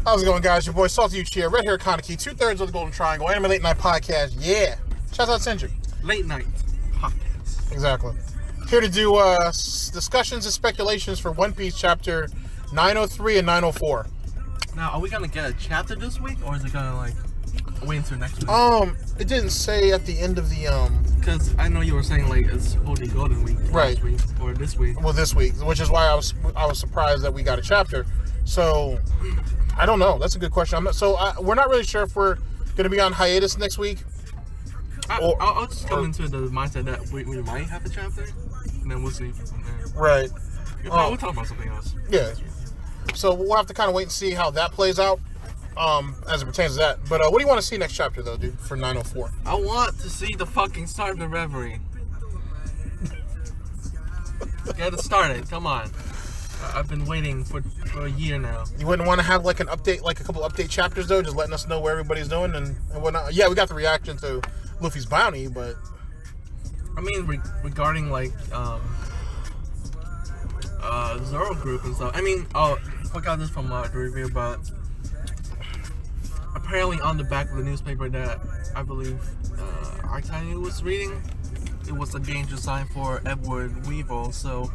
How's it going, guys? Your boy Salty Uchi here, Red Hair Kaneki, 2/3 of the Golden Triangle, Anime Late Night Podcast. Yeah. Shout out Sindri. Late Night Podcast. Exactly. Here to do discussions and speculations for One Piece chapter 903 and 904. Now, are we going to get a chapter this week, or is it going to, like, wait until next week? It didn't say at the end of the, Because I know you were saying, like, it's only Golden Week. Right. Week, or this week. Well, this week, which is why I was surprised that we got a chapter. So, I don't know. That's a good question. We're not really sure if we're going to be on hiatus next week. I'll just come into the mindset that we might have a chapter, and then we'll see from there. Right. We'll talk about something else. Yeah. So we'll have to kind of wait and see how that plays out as it pertains to that. But what do you want to see next chapter, though, dude, for 904? I want to see the fucking start of the Reverie. Get it started. Come on. I've been waiting for a year now. You wouldn't want to have like an update, like a couple update chapters, though, just letting us know where everybody's doing and whatnot? Yeah, we got the reaction to Luffy's bounty, but I mean, regarding like Zoro group and stuff. I mean, I forgot this from the review, but apparently on the back of the newspaper that I believe Artani was reading, it was a danger sign for Edward Weevil, so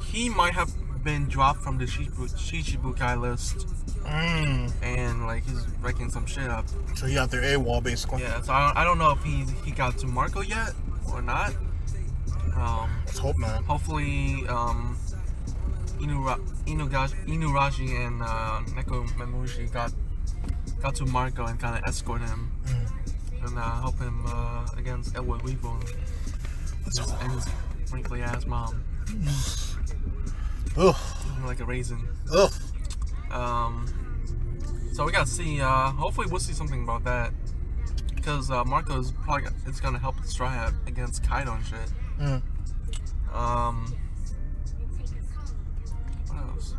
he might have been dropped from the Shichibukai list. And like he's wrecking some shit up. So he out there AWOL basically. Yeah, so I don't know if he got to Marco yet or not. Let's hope not. Hopefully, Inurashi and Neko Memushi got to Marco and kind of escort him and help him against Edward Weevil and his wrinkly ass mom. Ugh. Like a raisin. Ugh. So we gotta see. Hopefully, we'll see something about that because Marco is probably gonna help Straw Hat against Kaido and shit. What else?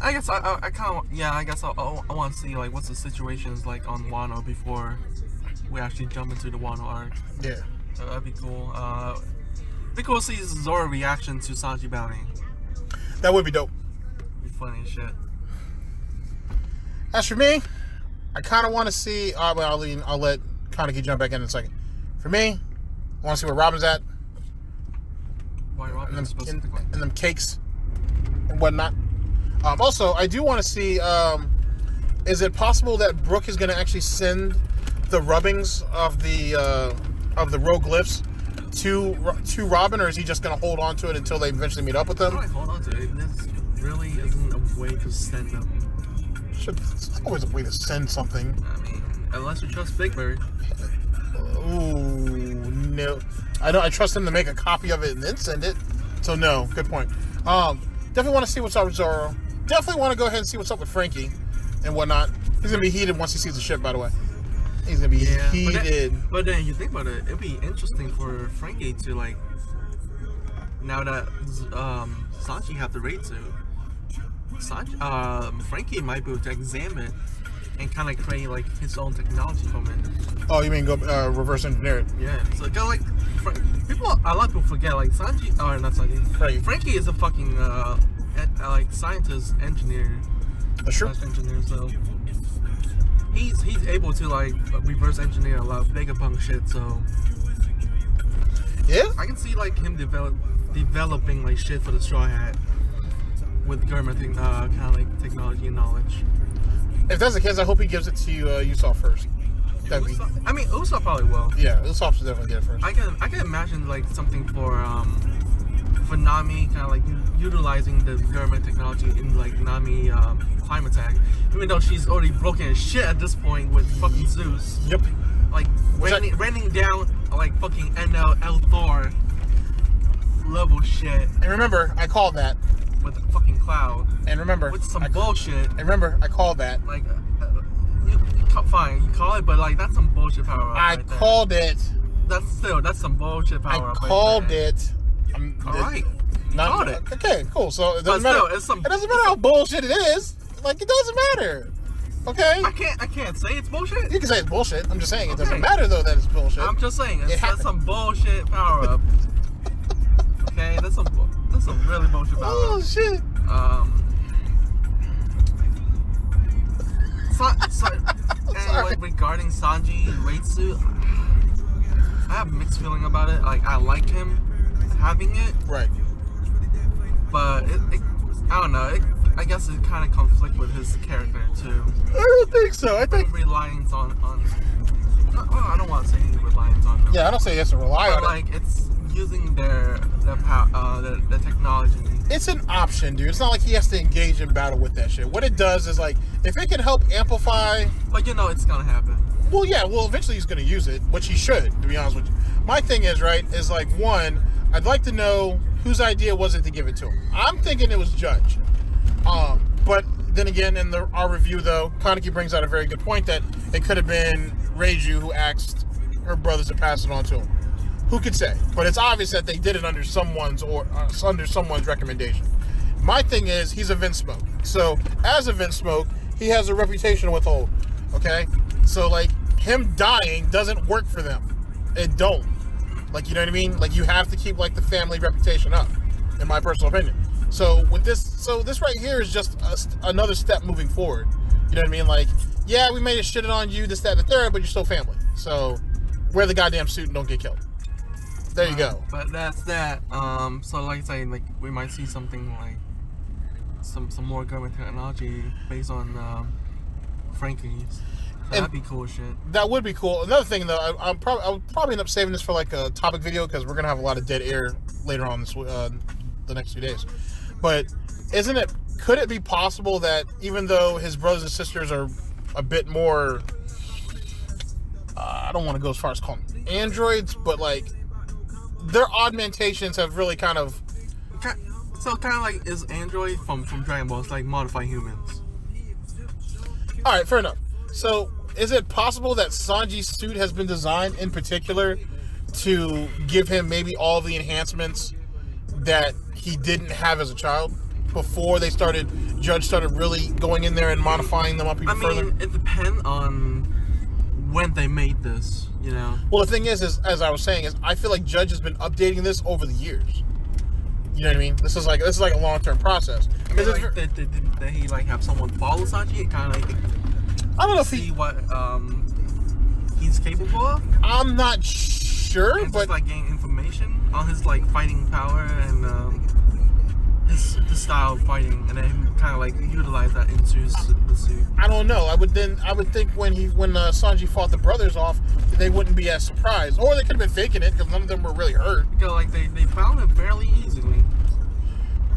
I guess I kind of I guess I want to see like what's the situations like on Wano before we actually jump into the Wano arc. Yeah. So that'd be cool. It'd be cool to see Zoro reaction to Sanji bounty. That would be dope. Be funny as shit. As for me, I kind of want to see. I'll let Kaneki jump back in a second. For me, I want to see where Robin's at. Why Robin? And them cakes and whatnot. Also, I do want to see. Is it possible that Brooke is going to actually send the rubbings of the rogue glyphs to Robin, or is he just going to hold on to it until they eventually meet up with them? Hold on to it. This really isn't a way to send them. It's always a way to send something. I mean, unless you trust Big Bird. Ooh, no. I trust him to make a copy of it and then send it. So no, good point. Definitely want to see what's up with Zoro. Definitely want to go ahead and see what's up with Frankie and whatnot. He's gonna be heated once he sees the ship, by the way. He's gonna be heated. But then you think about it, it'd be interesting for Frankie to like, now that Sanji have the raid suit, Frankie might be able to examine and kind of create like his own technology from it. Oh, you mean go reverse engineer it? Yeah, so kind of like a lot of people forget like Sanji, or not Sanji. Right. Frankie is a fucking like scientist engineer. That's true. Engineer, so he's able to like reverse engineer a lot of Vegapunk shit. So yeah, I can see like him developing like shit for the Straw Hat with Germa kind of like technology and knowledge. If that's the case, I hope he gives it to Usopp first. I mean, Usopp probably will. Yeah, Usopp should definitely get it first. I can imagine like something for Nami, kind of like utilizing the Germa technology in like Nami climate attack. Even though she's already broken as shit at this point with fucking Zeus. Yep. Like raining down like fucking NL Thor level shit. And remember, I called that. With a fucking cloud. And remember, with some bullshit. And remember, I called that. Like, fine, you call it, but like that's some bullshit power up. I called it. That's some bullshit power up. I called it. Alright. Called it. Okay, cool. So it doesn't matter. It doesn't matter how bullshit it is. Like, it doesn't matter. Okay? I can't say it's bullshit. You can say it's bullshit. I'm just saying it doesn't matter though that it's bullshit. I'm just saying that's some bullshit power up. Okay, that's some really bullshit power up. Oh shit. Like regarding Sanji raid suit, I have mixed feeling about it. Like I like him having it, right? But I don't know. I guess it kind of conflict with his character too. I don't think so. I think reliance on. I don't want to say any reliance on them. Yeah, I don't say he has to rely on it. Like it's using their technology. It's an option, dude. It's not like he has to engage in battle with that shit. What it does is like if it can help amplify. But it's gonna happen. Well, yeah. Well, eventually he's gonna use it, which he should. To be honest with you, my thing is is like one. I'd like to know whose idea was it to give it to him. I'm thinking it was Judge. But then again, in our review though, Kaneki brings out a very good point that it could have been Reiju who asked her brothers to pass it on to him. Who could say? But it's obvious that they did it under someone's recommendation. My thing is, he's a Vinsmoke. So, as a Vinsmoke, he has a reputation to withhold. Okay? So, like, him dying doesn't work for them. It don't. Like, you know what I mean? Like, you have to keep, like, the family reputation up, in my personal opinion. So, with this right here is just another step moving forward. You know what I mean? Like, yeah, we made it shitting on you, this, that, and the third, but you're still family. So, wear the goddamn suit and don't get killed. There you go. But that's that. So like I say, like we might see something like some more government technology based on Frankie's. That'd be cool shit. That would be cool. Another thing though, I'll probably end up saving this for like a topic video because we're gonna have a lot of dead air later on the next few days. But could it be possible that even though his brothers and sisters are a bit more, I don't want to go as far as calling them androids, but like their augmentations have really kind of like is android from Dragon Ball. It's like modified humans. All right, fair enough. So is it possible that Sanji's suit has been designed in particular to give him maybe all the enhancements that he didn't have as a child before Judge started really going in there and modifying them up even further? It depends on when they made this, Well, the thing is as I was saying, I feel like Judge has been updating this over the years. You know what I mean? This is like a long-term process. Did he like have someone follow Sanji and kind of like I don't know if see what he's capable of? I'm not sure, and but just like gain information on his like fighting power and his style of fighting, and then kind of like utilize that into the suit. I don't know. I would think when Sanji fought the brothers off, they wouldn't be as surprised, or they could have been faking it because none of them were really hurt. Because like they found him fairly easily.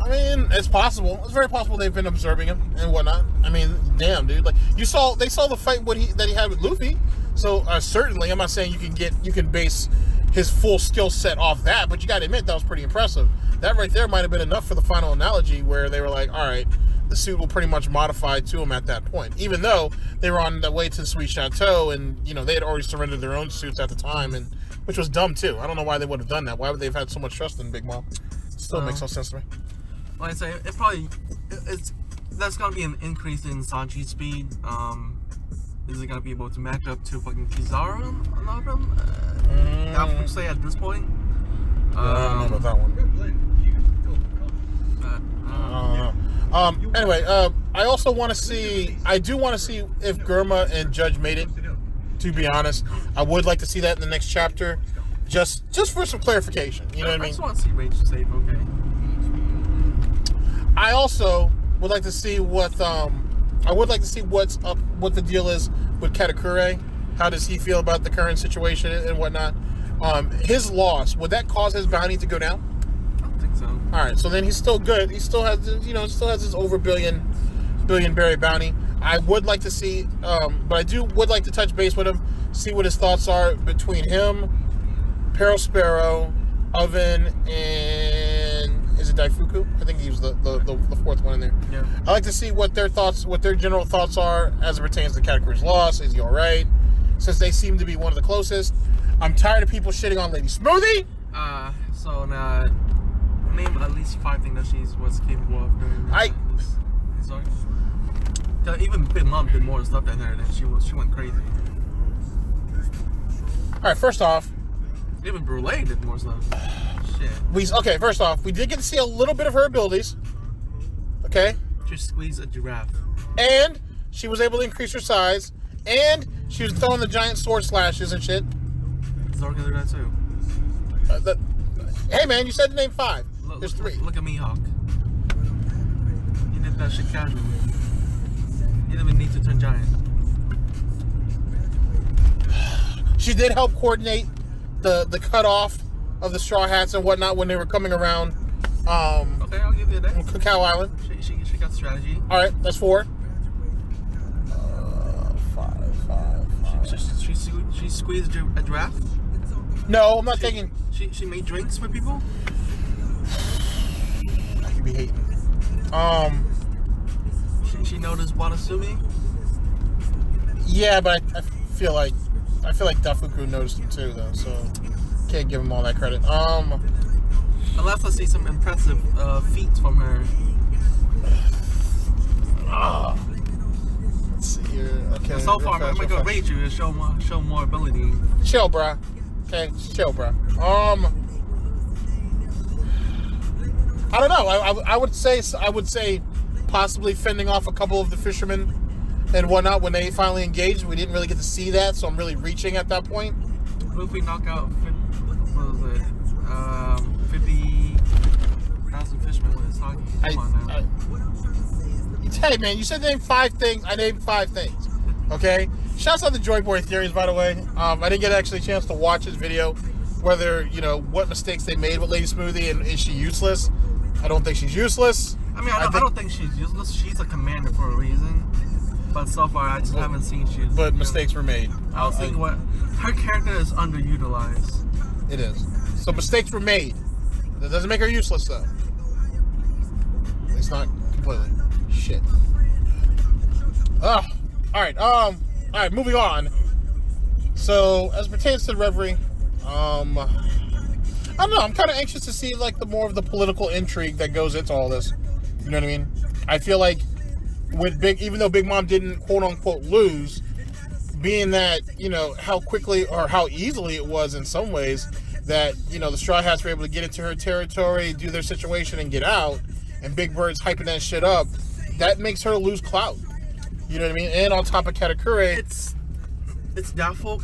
I mean, it's possible. It's very possible they've been observing him and whatnot. I mean, damn, dude. Like they saw the fight that he had with Luffy. So certainly, I'm not saying you can base his full skill set off that, but you got to admit that was pretty impressive. That right there might have been enough for the final analogy where they were like, all right, the suit will pretty much modify to him at that point. Even though they were on the way to the Sweet Chateau and, they had already surrendered their own suits at the time, and which was dumb too. I don't know why they would have done that. Why would they have had so much trust in Big Mom? Still makes no sense to me. Like I say, that's going to be an increase in Sanji's speed. Is it going to be able to match up to fucking Kizaru on all of them? I would say at this point. I don't know about that one. Anyway, I also want to see. I do want to see if Germa and Judge made it. To be honest, I would like to see that in the next chapter, just for some clarification. You know what I mean? I just want to see Rachel safe. Okay. I also would like to see what's up, what the deal is with Katakure. How does he feel about the current situation and whatnot? His loss, would that cause his bounty to go down? I don't think so. All right, so then he's still good. He still has, his over billion berry bounty. I would like to see, but I would like to touch base with him, see what his thoughts are between him, Peril Sparrow, Oven, and is it Daifuku? I think he was the fourth one in there. Yeah. I'd like to see what their general thoughts are as it pertains to Katakure's loss. Is he all right? Since they seem to be one of the closest. I'm tired of people shitting on Lady Smoothie. So now, name at least 5 things that she was capable of doing. Sorry. Even Big Mom did more stuff than her, and she went crazy. All right, first off, even Brûlée did more stuff. Shit. First off, we did get to see a little bit of her abilities. Okay. Just squeeze a giraffe. And she was able to increase her size, and she was throwing the giant sword slashes and shit. Zoro can do that too. Hey man, you said to name 5. There's 3. Look at me, Hawk. He did that shit casually. He didn't even need to turn giant. She did help coordinate the cutoff of the Straw Hats and whatnot when they were coming around. Okay, I'll give you that. Cacao Island. She got strategy. All right, that's 4. 5. She squeezed a draft. No, I'm not taking. She made drinks for people. I could be hating. She noticed Wanasumi. Yeah, but I feel like Dafuku noticed him too, though. So can't give him all that credit. Unless I see some impressive feats from her. Let's see here. Okay. So far, I'm gonna rate you to show more ability. Chill, bruh. Okay, chill, bruh. I don't know. I would say possibly fending off a couple of the fishermen and whatnot when they finally engaged. We didn't really get to see that, so I'm really reaching at that point. What if we knock out 50,000 fishermen when it's talking? Come on now. Hey man, you said name 5 things. I named 5 things. Okay. Shouts out to Joy Boy Theories, by the way. I didn't get actually a chance to watch his video, whether what mistakes they made with Lady Smoothie and is she useless. I don't think she's useless. I mean, I don't think she's useless. She's a commander for a reason. But so far, I just haven't seen she. But mistakes were made. I was thinking her character is underutilized. It is. So mistakes were made. That doesn't make her useless, though. It's not completely. Shit. All right. All right. Moving on. So, as pertains to the Reverie, I don't know. I'm kind of anxious to see like the more of the political intrigue that goes into all this. You know what I mean? I feel like with even though Big Mom didn't quote unquote lose, being that how quickly or how easily it was in some ways that the Straw Hats were able to get into her territory, do their situation, and get out, and Big Bird's hyping that shit up. That makes her lose clout. You know what I mean? And on top of Katakuri, it's doubtful.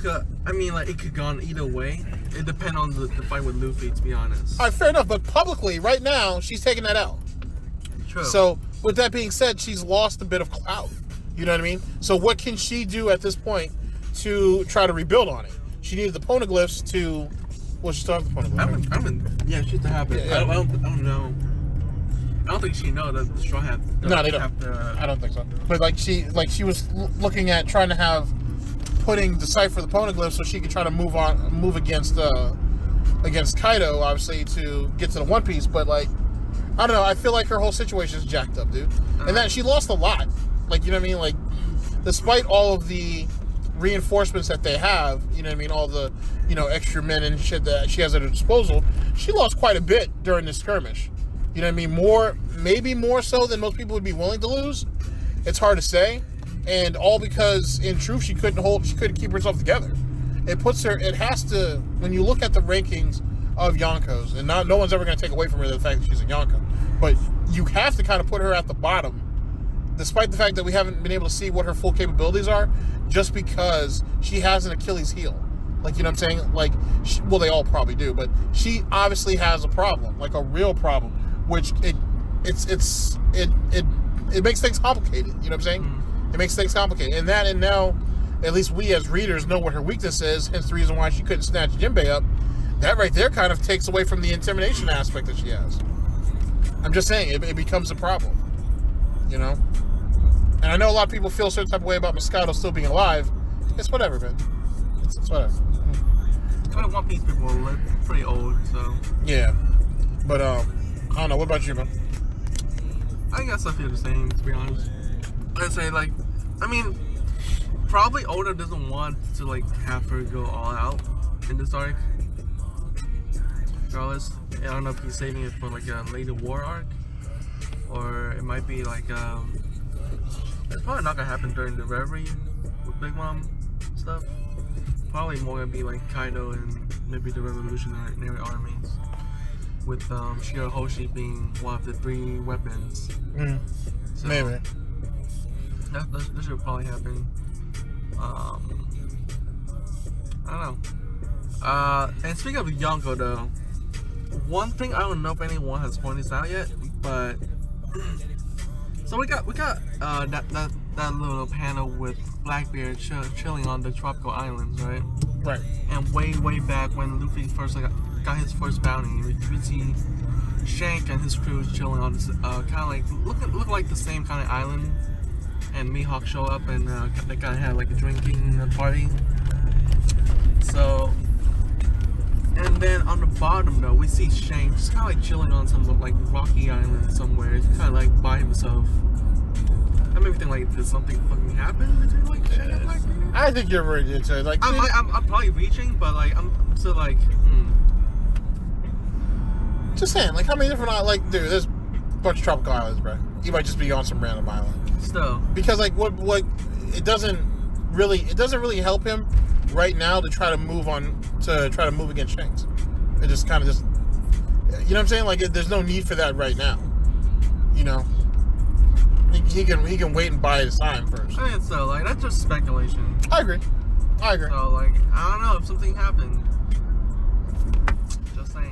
I mean, like, it could go on either way. It depends on the fight with Luffy, to be honest. All right, fair enough. But publicly, right now, she's taking that out. True. So, with that being said, she's lost a bit of clout. You know what I mean? So, what can she do at this point to try to rebuild on it? She needed the poneglyphs to. Well, she still has the poneglyphs. Yeah, she's to have it. Yeah. I don't know. I don't think she knows that the Straw Hats. No, they don't. I don't think so. But she was looking at trying to decipher the poneglyphs so she could try to move against Kaido, obviously, to get to the One Piece. But I don't know. I feel like her whole situation is jacked up, dude. And that she lost a lot. You know what I mean? Despite all of the reinforcements that they have, you know what I mean? All the extra men and shit that she has at her disposal, she lost quite a bit during this skirmish. You know what I mean? Maybe more so than most people would be willing to lose. It's hard to say. And all because, in truth, she couldn't keep herself together. It has to, when you look at the rankings of Yonkos, and no one's ever going to take away from her the fact that she's a Yonko, but you have to kind of put her at the bottom, despite the fact that we haven't been able to see what her full capabilities are, just because she has an Achilles heel. You know what I'm saying? They all probably do, but she obviously has a problem, a real problem, which it makes things complicated. You know what I'm saying? Mm-hmm. It makes things complicated, and now, at least we as readers know what her weakness is. Hence the reason why she couldn't snatch Jinbei up. That right there kind of takes away from the intimidation aspect that she has. I'm just saying it becomes a problem. And I know a lot of people feel a certain type of way about Moscato still being alive. It's whatever, man. It's whatever. One Piece people are pretty old, so yeah. But I don't know. What about you, man? I guess I feel the same, to be honest. I'd say, probably Oda doesn't want to, have her go all out in this arc. Regardless, I don't know if he's saving it for, a later war arc. Or it might be, it's probably not gonna happen during the Reverie with Big Mom stuff. Probably more gonna be, Kaido and maybe the Revolutionary Armies. With Shirahoshi being one of the 3 weapons. So, maybe. That should probably happen. I don't know. And speaking of Yonko, though, one thing I don't know if anyone has pointed this out yet, but so we got that little panel with Blackbeard chilling on the tropical islands, right? Right. And way back when Luffy first got his first bounty, we see Shank and his crew chilling on this kind of like look like the same kind of island. And Mihawk show up and they kind of have like a drinking party. So, and then on the bottom though, we see Shank just kind of like chilling on some like rocky island somewhere. He's kind of like by himself. That made me think like, did something fucking happen between like Shank and Blackbeard? I think you're right into it. Like, I'm probably reaching, but like I'm still like, Just saying, like, how many different like, dude, there's a bunch of tropical islands, bro. You might just be on some random island. Still, because like what it doesn't really help him right now to try to move against Shanks. It just kind of you know what I'm saying, like there's no need for that right now, you know. He can wait and buy his time first. I mean, so like that's just speculation. I agree. So like I don't know if something happened.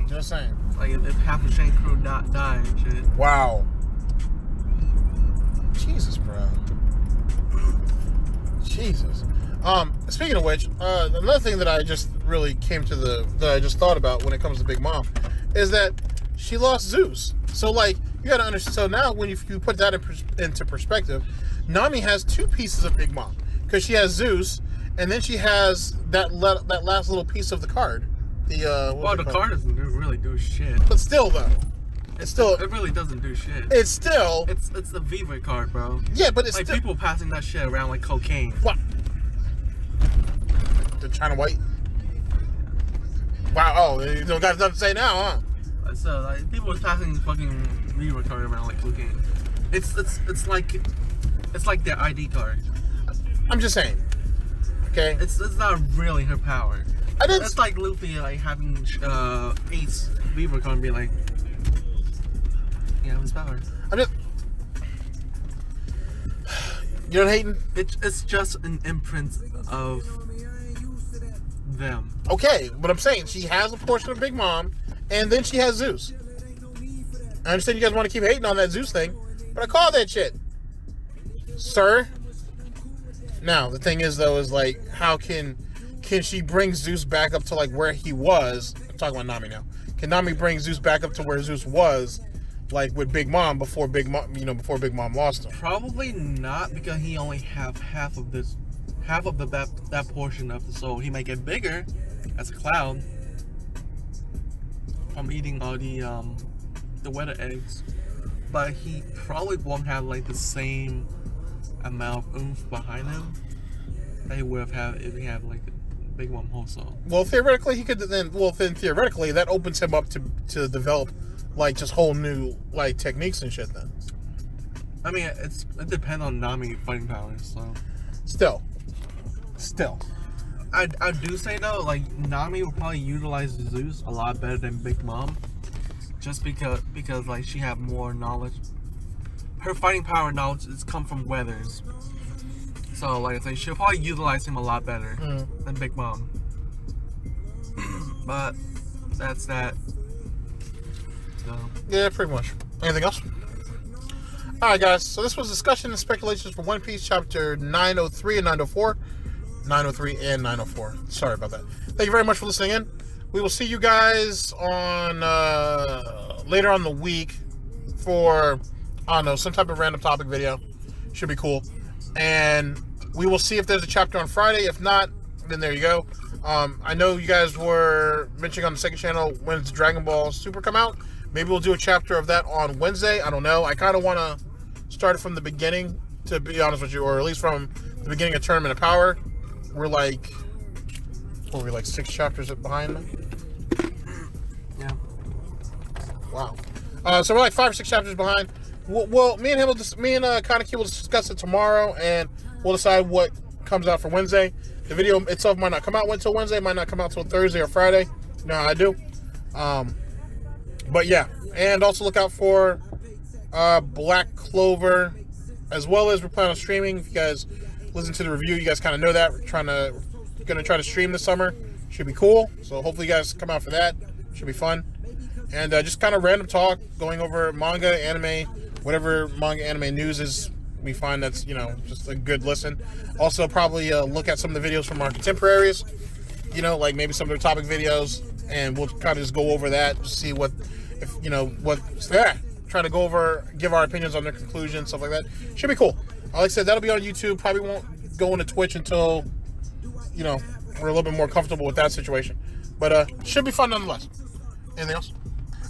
Just saying. Like if half the Shank crew die and shit. Wow. Jesus, bro. Jesus. Speaking of which, another thing that I just really that I just thought about when it comes to Big Mom is that she lost Zeus. So, like, you gotta understand. So now, when you put that into perspective, Nami has two pieces of Big Mom because she has Zeus, and then she has that last little piece of the card. The card doesn't really do shit. But still, though. It really doesn't do shit. It's still... It's the REVERIE card, bro. Yeah, but it's like still... people passing that shit around like cocaine. What? The China White? Wow, oh, you don't got nothing to say now, huh? So, like, people are passing fucking REVERIE card around like cocaine. It's like their ID card. I'm just saying. Okay? It's not really her power. It's like Luffy like having Ace REVERIE card and be like, yeah, his power. I'm just... You're not hating? It's just an imprint of them. Okay, but I'm saying she has a portion of Big Mom, and then she has Zeus. I understand you guys want to keep hating on that Zeus thing, but I call that shit, sir. Now the thing is, though, is like, how can she bring Zeus back up to like where he was? I'm talking about Nami now. Can Nami bring Zeus back up to where Zeus was? Like with Big Mom before Big Mom lost him. Probably not, because he only have half of that portion of the soul. He might get bigger as a cloud from eating all the weather eggs, but he probably won't have like the same amount of oomph behind him that he would have had if he had like a Big Mom whole soul. Well, theoretically he could then. Well, then theoretically that opens him up to develop like just whole new like techniques and shit then. I mean, it depends on Nami fighting powers, so. Still. I do say though, like Nami will probably utilize Zeus a lot better than Big Mom, just because like she have more knowledge. Her fighting power knowledge is come from Weathers, so like I say, she'll probably utilize him a lot better than Big Mom. But that's that. So. Yeah, pretty much. Anything else? Alright guys, so this was discussion and speculations for One Piece chapter 903 and 904. 903 and 904. Sorry about that. Thank you very much for listening in. We will see you guys on later on the week for, I don't know, some type of random topic video. Should be cool. And we will see if there's a chapter on Friday. If not, then there you go. I know you guys were mentioning on the second channel when's Dragon Ball Super come out. Maybe we'll do a chapter of that on Wednesday. I don't know. I kind of want to start it from the beginning, to be honest with you, or at least from the beginning of Tournament of Power. We're like, what were we, like 6 chapters behind them? Yeah. Wow. So we're like 5 or 6 chapters behind. Well, me and Kaneki will discuss it tomorrow, and we'll decide what comes out for Wednesday. The video itself might not come out until Wednesday, might not come out until Thursday or Friday. You know how I do. But yeah, and also look out for Black Clover as well as we're planning on streaming. If you guys listen to the review, you guys kind of know that we're gonna try to stream this summer. Should be cool. So hopefully you guys come out for that. Should be fun. And just kind of random talk, going over manga, anime, whatever manga, anime news is. We find that's just a good listen. Also, probably look at some of the videos from our contemporaries. Like maybe some of their topic videos, and we'll kind of just go over that, just see try to go over, give our opinions on their conclusions, stuff like that. Should be cool. Like I said, that'll be on YouTube. Probably won't go into Twitch until we're a little bit more comfortable with that situation. But should be fun nonetheless. Anything else?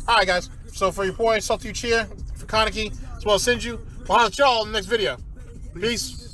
All right, guys. So for your boy Salty Uchiha, for Kaneki, as well as Sinju, we'll have y'all in the next video. Peace.